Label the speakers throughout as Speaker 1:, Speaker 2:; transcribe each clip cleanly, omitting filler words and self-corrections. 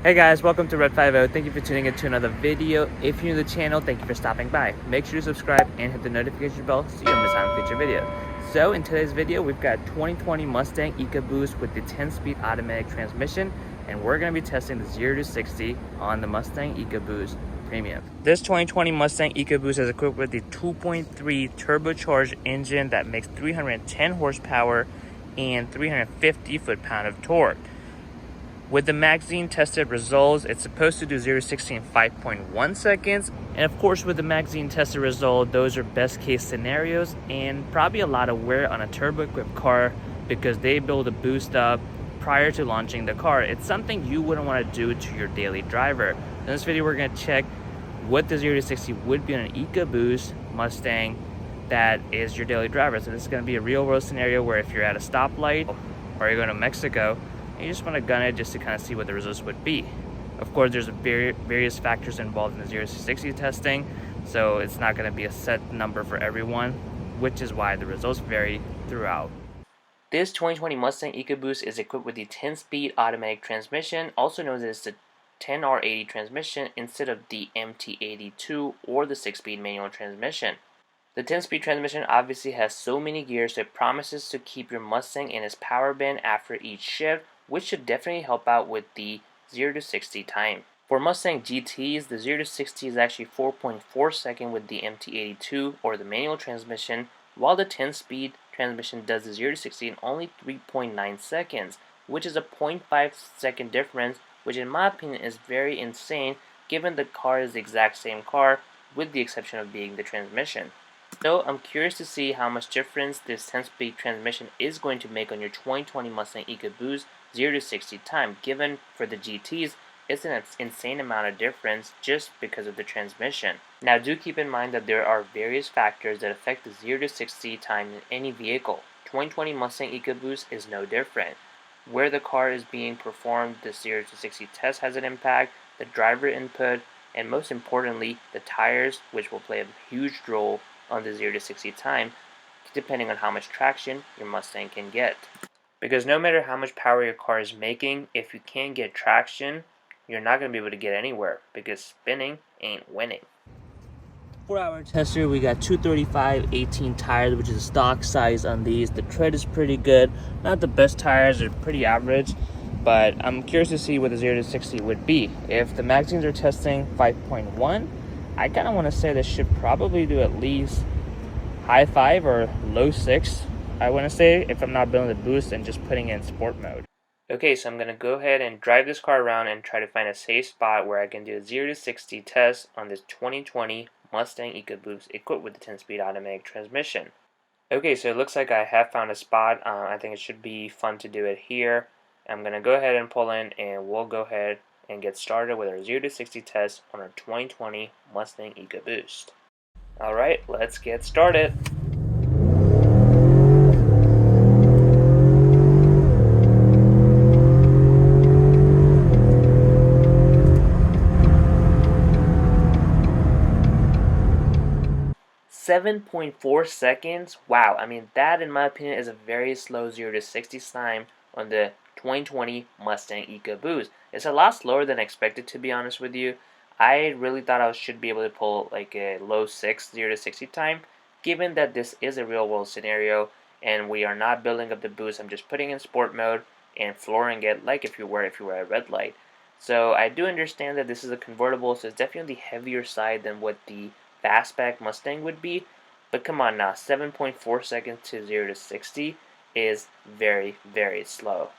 Speaker 1: Hey guys, welcome to Red50. Thank you for tuning into another video. If you're new to the channel, thank you for stopping by. Make sure to subscribe and hit the notification bell so you don't miss out on future videos. So in today's video, we've got 2020 Mustang Ecoboost with the 10-speed automatic transmission, and we're going to be testing the 0 to 60 on the Mustang Ecoboost Premium. This 2020 Mustang Ecoboost is equipped with the 2.3 turbocharged engine that makes 310 horsepower and 350 foot-pound of torque. With the magazine tested results, it's supposed to do 0 to 60 in 5.1 seconds. And of course, with the magazine tested result, those are best case scenarios and probably a lot of wear on a turbo equipped car because they build a boost up prior to launching the car. It's something you wouldn't want to do to your daily driver. In this video, we're going to check what the 0 to 60 would be on an Ecoboost Mustang that is your daily driver. So this is going to be a real world scenario where if you're at a stoplight or you're going to Mexico, you just want to gun it just to kind of see what the results would be. Of course, there's various factors involved in the 0 to 60 testing, so it's not going to be a set number for everyone, which is why the results vary throughout. This 2020 Mustang Ecoboost is equipped with the 10-speed automatic transmission, also known as the 10R80 transmission instead of the MT82 or the 6-speed manual transmission. The 10-speed transmission obviously has so many gears that it promises to keep your Mustang in its power band after each shift, which should definitely help out with the 0 to 60 time. For Mustang GTs, the 0 to 60 is actually 4.4 seconds with the MT82 or the manual transmission, while the 10-speed transmission does the 0 to 60 in only 3.9 seconds, which is a 0.5 second difference, which in my opinion is very insane given the car is the exact same car with the exception of being the transmission. So I'm curious to see how much difference this 10-speed transmission is going to make on your 2020 Mustang Ecoboost 0 to 60 time, given for the GTs it's an insane amount of difference just because of the transmission. Now do keep in mind that there are various factors that affect the 0 to 60 time in any vehicle. 2020 Mustang Ecoboost is no different. Where the car is being performed, the 0 to 60 test has an impact, the driver input, and most importantly, the tires, which will play a huge role on the 0 to 60 time, depending on how much traction your Mustang can get. Because no matter how much power your car is making, if you can't get traction, you're not going to be able to get anywhere because spinning ain't winning. For our tester, we got 235/18 tires, which is a stock size on these. The tread is pretty good. Not the best tires, they're pretty average, but I'm curious to see what the 0 to 60 would be. If the magazines are testing 5.1, I kind of want to say this should probably do at least high 5 or low 6. I want to say, if I'm not building the boost and just putting it in sport mode. Okay, so I'm going to go ahead and drive this car around and try to find a safe spot where I can do a 0 to 60 test on this 2020 Mustang Ecoboost equipped with the 10-speed automatic transmission. Okay, so it looks like I have found a spot. I think it should be fun to do it here. I'm going to go ahead and pull in and we'll go ahead and get started with our 0 to 60 test on our 2020 Mustang Ecoboost. Alright, let's get started. .4 seconds. Wow, I mean that in my opinion is a very slow 0 to 60 time on the 2020 Mustang Ecoboost. It's a lot slower than expected, to be honest with you. I really thought I should be able to pull like a low 6 0 to 60 time, given that this is a real world scenario and we are not building up the boost. I'm just putting in sport mode and flooring it like if you were at red light. So I do understand that this is a convertible, so it's definitely on the heavier side than what the fastback Mustang would be, but come on now, 7.4 seconds to 0 to 60 is very, very slow.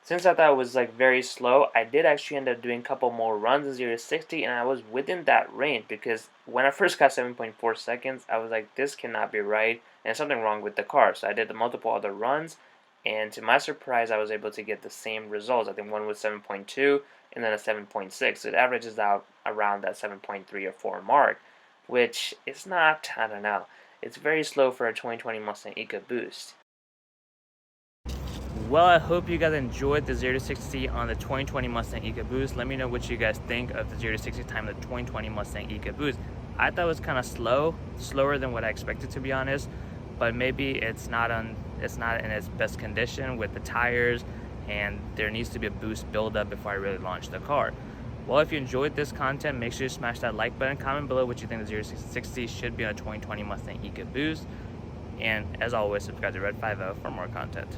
Speaker 1: Since I thought it was like very slow, I did actually end up doing a couple more runs in 0 to 60 and I was within that range because when I first got 7.4 seconds, I was like, this cannot be right and there's something wrong with the car. So I did the multiple other runs and to my surprise, I was able to get the same results. I think one was 7.2 and then a 7.6. So it averages out around that 7.3 or 4 mark, which is not, I don't know, it's very slow for a 2020 Mustang Ecoboost. Well, I hope you guys enjoyed the 0 to 60 on the 2020 Mustang Ecoboost. Let me know what you guys think of the 0 to 60 time of the 2020 Mustang Ecoboost. I thought it was kind of slower than what I expected, to be honest, but maybe it's not in its best condition with the tires and there needs to be a boost buildup before I really launch the car. Well, if you enjoyed this content, make sure you smash that like button, comment below what you think the 0-60 should be on a 2020 Mustang Ecoboost, and as always, subscribe to Red 50 for more content.